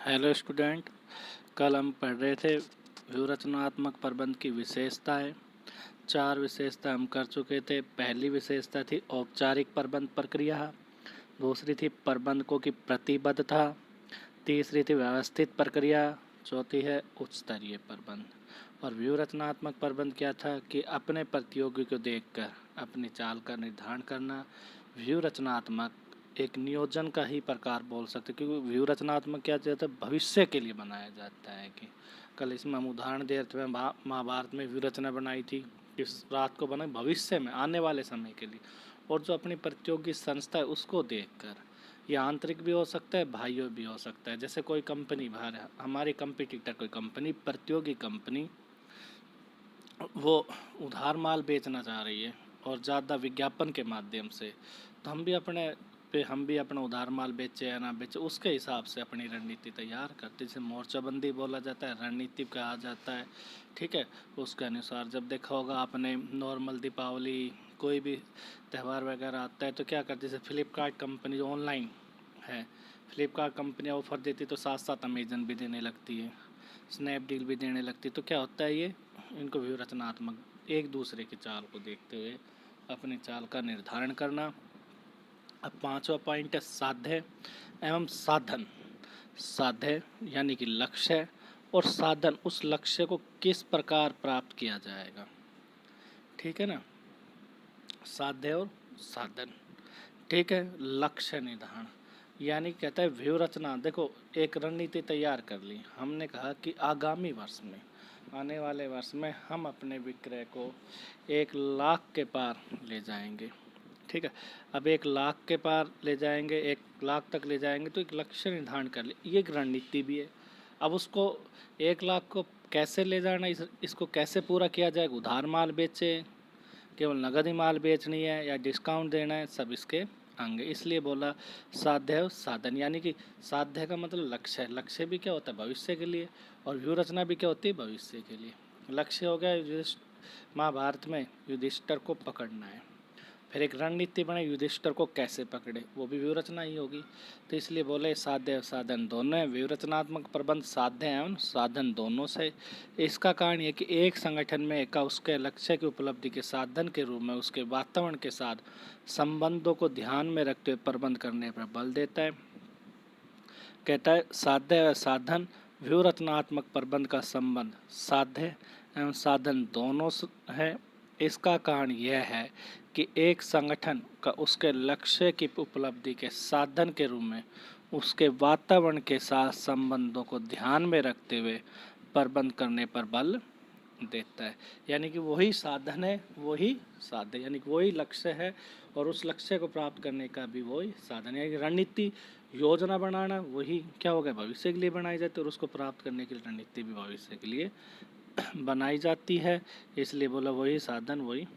Hello student. कल हम पढ़ रहे थे व्यूह-रचनात्मक प्रबंध की विशेषताएं। 4 विशेषता हम कर चुके थे। पहली विशेषता थी औपचारिक प्रबंध प्रक्रिया, दूसरी थी प्रबंधकों की प्रतिबद्धता, तीसरी थी व्यवस्थित प्रक्रिया, चौथी है उच्च स्तरीय प्रबंध। और व्यूह रचनात्मक प्रबंध क्या था कि अपने प्रतियोगी को देखकर अपनी चाल का निर्धारण करना। व्यूह रचनात्मक एक नियोजन का ही प्रकार बोल सकते, क्योंकि व्यूह रचनात्मक क्या चाहता है, भविष्य के लिए बनाया जाता है। कि कल इसमें हम उदाहरण दे रहे थे, महाभारत में व्यूह रचना बनाई थी, किस रात को बनाई, भविष्य में आने वाले समय के लिए। और जो अपनी प्रतियोगी संस्था है उसको देखकर, ये आंतरिक भी हो सकता है, बाह्य भी हो सकता है। जैसे कोई कंपनी बाहर है, हमारी कंपटीटर कोई कंपनी, प्रतियोगी कंपनी, वो उधार माल बेचना चाह रही है और ज़्यादा विज्ञापन के माध्यम से, तो हम भी अपना उधार माल बेचे या ना बेचे, उसके हिसाब से अपनी रणनीति तैयार करते। जैसे मोर्चाबंदी बोला जाता है, रणनीति कहा जाता है। ठीक है, उसके अनुसार जब देखा होगा आपने, नॉर्मल दीपावली कोई भी त्यौहार वगैरह आता है तो क्या करती है, जैसे फ्लिपकार्ट कंपनी जो ऑनलाइन है, फ्लिपकार्ट कंपनी ऑफ़र देती तो साथ साथ अमेजन भी देने लगती है, स्नैपडील भी देने लगती। तो क्या होता है, ये इनको व्यूह रचनात्मक एक दूसरे की चाल को देखते हुए अपनी चाल का निर्धारण करना। अब 5वां पॉइंट है साध्य एवं साधन। साध्य यानी कि लक्ष्य, और साधन उस लक्ष्य को किस प्रकार प्राप्त किया जाएगा। ठीक है ना, साध्य और साधन। ठीक है, लक्ष्य निर्धारण यानी कहता है व्यूह रचना। देखो, एक रणनीति तैयार कर ली हमने, कहा कि आगामी वर्ष में, आने वाले वर्ष में हम अपने विक्रय को 1 लाख के पार ले जाएंगे। ठीक है, अब 1 लाख के पार ले जाएंगे, 1 लाख तक ले जाएंगे, तो एक लक्ष्य निर्धारण कर ले, ये एक रणनीति भी है। अब उसको 1 लाख को कैसे ले जाना, इसको कैसे पूरा किया जाएगा, उधार माल बेचे, केवल नगद ही माल बेचनी है या डिस्काउंट देना है, सब इसके अंग। इसलिए बोला साध्य और साधन, यानी कि साध्य का मतलब लक्ष्य है। लक्ष्य भी क्या होता है, भविष्य के लिए, और व्यूह रचना भी क्या होती है, भविष्य के लिए। लक्ष्य हो गया महाभारत में युधिष्ठिर को पकड़ना है, फिर एक रणनीति बने युधिष्ठिर को कैसे पकड़े, वो भी व्यूह रचना ही होगी। तो इसलिए बोले साध्य और साधन दोनों है। व्यूह रचनात्मक प्रबंध साध्य एवं साधन दोनों से। इसका कारण ये कि एक संगठन में एक उसके लक्ष्य की उपलब्धि के साधन के रूप में उसके वातावरण के साथ संबंधों को ध्यान में रखते हुए प्रबंध करने पर बल देता है। कहता है साध्य व साधन व्यूह रचनात्मक प्रबंध का संबंध साध्य एवं साधन दोनों है। इसका कारण यह है कि एक संगठन का उसके लक्ष्य की उपलब्धि के साधन के रूप में उसके वातावरण के साथ संबंधों को ध्यान में रखते हुए प्रबंध करने पर बल देता है। यानी कि वही साधन है, वही साध्य, यानी कि वही लक्ष्य है, और उस लक्ष्य को प्राप्त करने का भी वही साधन है। यानी कि रणनीति, योजना बनाना वही क्या हो गया, भविष्य के लिए बनाई जाती है, और उसको प्राप्त करने की रणनीति भी भविष्य के लिए बनाई जाती है। इसलिए बोला वही साधन वही।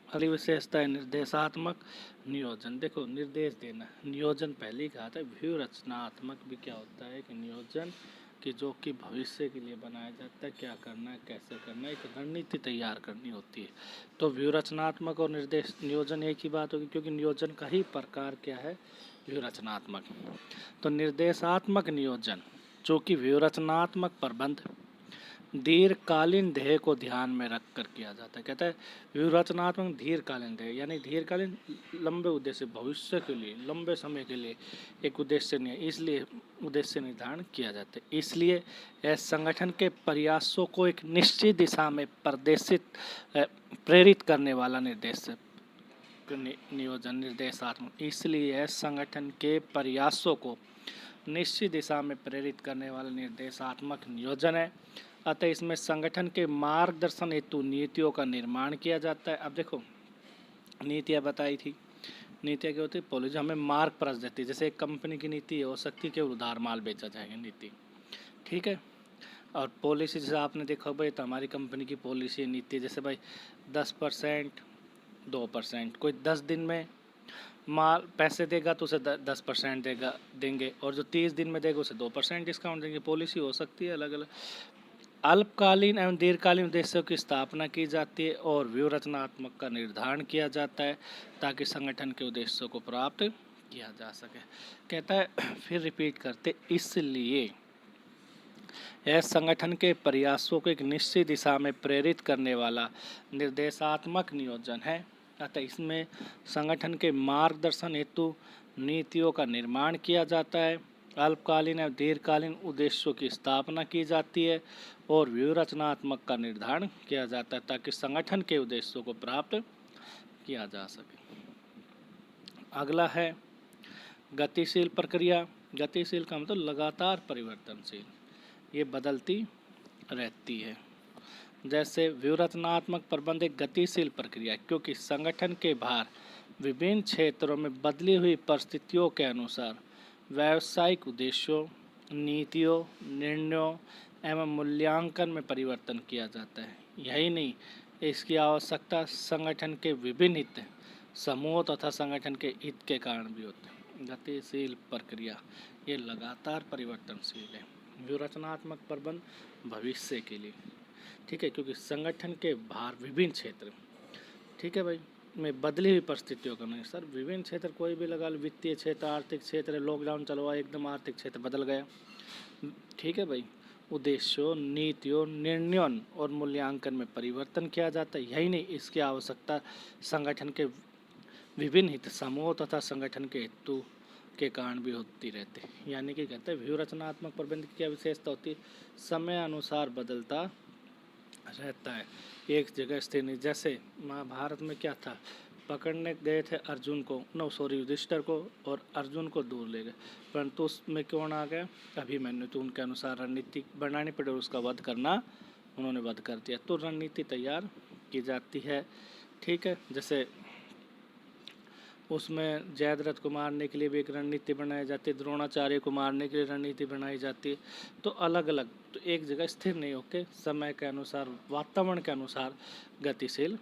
अगली विशेषता है निर्देशात्मक नियोजन। देखो, निर्देश देना, नियोजन पहले ही कहा था। व्यूह रचनात्मक भी क्या होता है कि नियोजन कि जो कि भविष्य के लिए बनाया जाता है, क्या करना है, कैसे करना है, एक रणनीति तैयार करनी होती है। तो व्यूह रचनात्मक और निर्देश नियोजन एक ही बात होगी, क्योंकि नियोजन का ही प्रकार क्या है, व्यूह रचनात्मक। तो निर्देशात्मक नियोजन जो कि व्यूह रचनात्मक प्रबंध दीर्घकालीन ध्येय को ध्यान में रख कर किया जाता है। कहता है व्यूह रचनात्मक दीर्घकालीन ध्येय, यानी दीर्घकालीन लंबे उद्देश्य, भविष्य के लिए, लंबे समय के लिए एक उद्देश्य नहीं है, इसलिए उद्देश्य निर्धारण किया जाता है। इसलिए इस संगठन के प्रयासों को एक निश्चित दिशा में प्रेरित करने वाला निर्देश नियोजन निर्देशात्मक। इसलिए इस संगठन के प्रयासों को निश्चित दिशा में प्रेरित करने वाला निर्देशात्मक नियोजन है। अतः इसमें संगठन के मार्गदर्शन हेतु नीतियों का निर्माण किया जाता है। अब देखो, नीतियाँ बताई थी, नीतियाँ क्या होती है, पॉलिसी हमें मार्ग प्रस्ताव देती है। जैसे एक कंपनी की नीति हो सकती है कि उधार माल बेचा जाएगा नीति, ठीक है। और पॉलिसी जैसे आपने देखा भाई, तो हमारी कंपनी की पॉलिसी नीति है, जैसे भाई 10%, 2%, कोई 10 दिन में माल पैसे देगा तो उसे 10% देंगे, और जो 30 दिन में देगा उसे 2% डिस्काउंट देंगे। पॉलिसी हो सकती है अलग अलग। अल्पकालीन एवं दीर्घकालीन उद्देश्यों की स्थापना की जाती है और व्यूह रचनात्मक का निर्धारण किया जाता है ताकि संगठन के उद्देश्यों को प्राप्त किया जा सके। कहता है फिर रिपीट करते, इसलिए यह संगठन के प्रयासों को एक निश्चित दिशा में प्रेरित करने वाला निर्देशात्मक नियोजन है। अतः इसमें संगठन के मार्गदर्शन हेतु नीतियों का निर्माण किया जाता है, अल्पकालीन एवं दीर्घकालीन उद्देश्यों की स्थापना की जाती है और व्यूह रचनात्मक का निर्धारण किया जाता है ताकि संगठन के उद्देश्यों को प्राप्त किया जा सके। अगला है गतिशील प्रक्रिया। गतिशील का मतलब लगातार परिवर्तनशील, ये बदलती रहती है। जैसे व्यूहरचनात्मक प्रबंध एक गतिशील प्रक्रिया है क्योंकि संगठन के बाहर विभिन्न क्षेत्रों में बदली हुई परिस्थितियों के अनुसार व्यावसायिक उद्देश्यों, नीतियों, निर्णयों एवं मूल्यांकन में परिवर्तन किया जाता है। यही नहीं, इसकी आवश्यकता संगठन के विभिन्न हित समूहों तथा संगठन के हित के कारण भी होते हैं। गतिशील प्रक्रिया ये लगातार परिवर्तनशील है। व्यूहरचनात्मक प्रबंध भविष्य के लिए, ठीक है, क्योंकि संगठन के बाहर विभिन्न क्षेत्र, ठीक है भाई, में बदली हुई परिस्थितियों का नहीं सर, विभिन्न क्षेत्र कोई भी लगा लो, वित्तीय क्षेत्र, आर्थिक क्षेत्र, लॉकडाउन चलवा एकदम आर्थिक क्षेत्र बदल गया, ठीक है भाई, उद्देश्यों, नीतियों, निर्णयों और मूल्यांकन में परिवर्तन किया जाता है। यही नहीं, इसकी आवश्यकता संगठन के विभिन्न हित समूहों तथा संगठन के हेतु के कारण भी होती रहती है। यानी कि कहते हैं व्यूह रचनात्मक प्रबंध की क्या विशेषता होती है, समय अनुसार बदलता रहता है, एक जगह स्थिर नहीं। जैसे महाभारत में क्या था, पकड़ने गए थे अर्जुन को, युधिष्ठिर को, और अर्जुन को दूर ले गए, परंतु उसमें कौन आ गया, अभिमन्यु। तो उनके अनुसार रणनीति बनानी पड़ी और उसका वध करना, उन्होंने वध कर दिया। तो रणनीति तैयार की जाती है, ठीक है। जैसे उसमें जयद्रथ को मारने के लिए भी एक रणनीति बनाई जाती है, द्रोणाचार्य को मारने के लिए रणनीति बनाई जाती है। तो अलग अलग, तो एक जगह स्थिर नहीं होकर समय के अनुसार, वातावरण के अनुसार गतिशील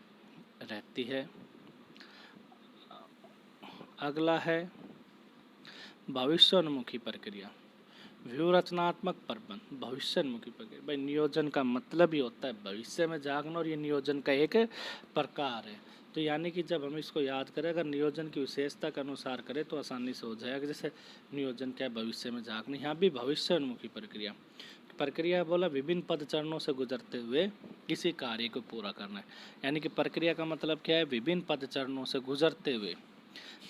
रहती है। अगला है भविष्योन्मुखी प्रक्रिया। व्यूह रचनात्मक प्रबंध भविष्योन्मुखी प्रक्रिया। भाई नियोजन का मतलब ही होता है भविष्य में झांकना, और ये नियोजन का एक प्रकार है। तो यानी कि जब हम इसको याद करें, अगर नियोजन की विशेषता के अनुसार करें तो आसानी से हो जाएगा। जैसे नियोजन क्या है, भविष्य में झांकना, यहाँ भी भविष्योन्मुखी प्रक्रिया। प्रक्रिया बोला विभिन्न पद चरणों से गुजरते हुए किसी कार्य को पूरा करना है। यानी कि प्रक्रिया का मतलब क्या है, विभिन्न पद चरणों से गुजरते हुए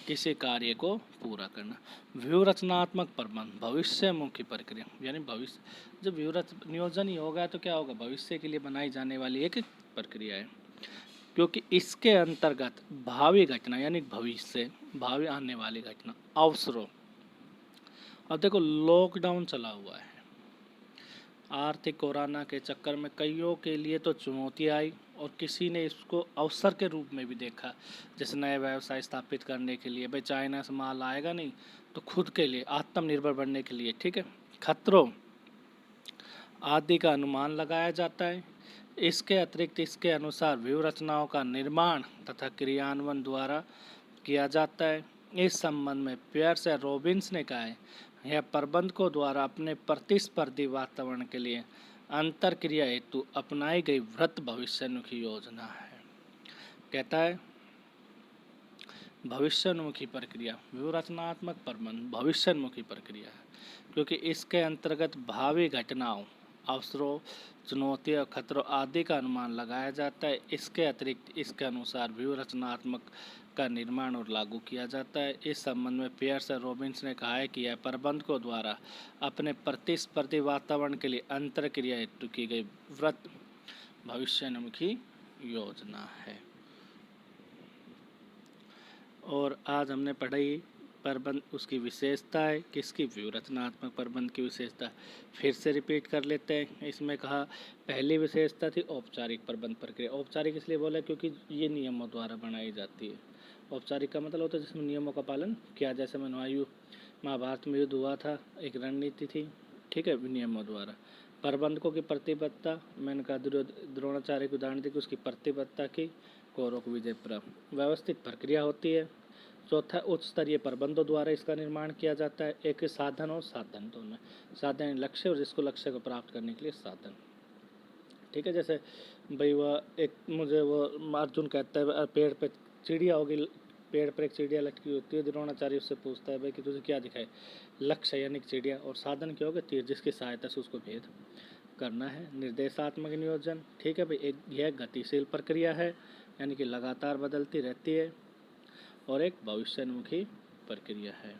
किसी कार्य को पूरा करना। व्यूह रचनात्मक प्रबंध भविष्यमुखी प्रक्रिया, यानी भविष्य, जब व्यूह नियोजन ही होगा तो क्या होगा, भविष्य के लिए बनाई जाने वाली एक प्रक्रिया है, क्योंकि इसके अंतर्गत भावी घटना, यानी भविष्य, भावी आने वाली घटना, अवसरों। अब देखो लॉकडाउन चला हुआ है, आर्थिक कोरोना के चक्कर में कईयों के लिए तो चुनौती आई, और किसी ने इसको अवसर के रूप में भी देखा। जैसे नए व्यवसाय स्थापित करने के लिए, भाई चाइना से माल आएगा नहीं, तो खुद के लिए आत्मनिर्भर बनने के लिए, ठीक है, खतरों आदि का अनुमान लगाया जाता है। इसके अतिरिक्त इसके अनुसार व्यूह रचनाओं का निर्माण तथा क्रियान्वयन द्वारा किया जाता है। इस संबंध में पियर्स या रॉबिन्स ने कहा है, यह प्रबंधकों द्वारा अपने प्रतिस्पर्धी वातावरण के लिए अंतर क्रिया हेतु अपनाई गई वृत्त भविष्योन्मुखी योजना है। कहता है भविष्योन्मुखी प्रक्रिया, व्यूह रचनात्मक प्रबंध भविष्योन्मुखी प्रक्रिया है, क्योंकि इसके अंतर्गत भावी घटनाओं, अवसरों, चुनौतियों, खतरों आदि का अनुमान लगाया जाता है। इसके अतिरिक्त इसके अनुसार व्यूह रचनात्मक का निर्माण और लागू किया जाता है। इस संबंध में पियर्स और रॉबिन्स ने कहा है कि यह प्रबंधकों द्वारा अपने प्रतिस्पर्धी वातावरण के लिए अंतर क्रिया हेतु की गई वृत्त भविष्योन्मुखी योजना है। और आज हमने पढ़ाई प्रबंध, उसकी विशेषता है किसकी, व्यूह रचनात्मक प्रबंध की विशेषता। फिर से रिपीट कर लेते हैं। इसमें कहा पहली विशेषता थी औपचारिक प्रबंध प्रक्रिया। औपचारिक इसलिए बोला क्योंकि ये नियमों द्वारा बनाई जाती है। औपचारिक का मतलब होता है जिसमें नियमों का पालन किया, जैसे महाभारत में युद्ध हुआ था, एक रणनीति थी, ठीक है, नियमों द्वारा। प्रबंधकों की प्रतिबद्धता, मैंने कहा द्रोणाचार्य की उदाहरण दी कि उसकी प्रतिबद्धता की, कौरवों को विजय प्राप्त। व्यवस्थित प्रक्रिया होती है। चौथा, उच्च स्तरीय प्रबंधों द्वारा इसका निर्माण किया जाता है। एक साधन और साधन दोनों, साधन लक्ष्य और जिसको लक्ष्य को प्राप्त करने के लिए साधन। ठीक है, जैसे भाई वह एक मुझे वो अर्जुन कहता है पेड़ पे चिड़िया होगी, पेड़ पर एक चिड़िया लटकी होती है, द्रोणाचार्य उससे पूछता है भाई कि तुझे क्या दिखाए, लक्ष्य यानी चिड़िया, और साधन क्या होगा, तीर, जिसकी सहायता से उसको भेद करना है। निर्देशात्मक नियोजन, ठीक है भाई, एक यह गतिशील प्रक्रिया है यानी कि लगातार बदलती रहती है, और एक भविष्योन्मुखी प्रक्रिया है।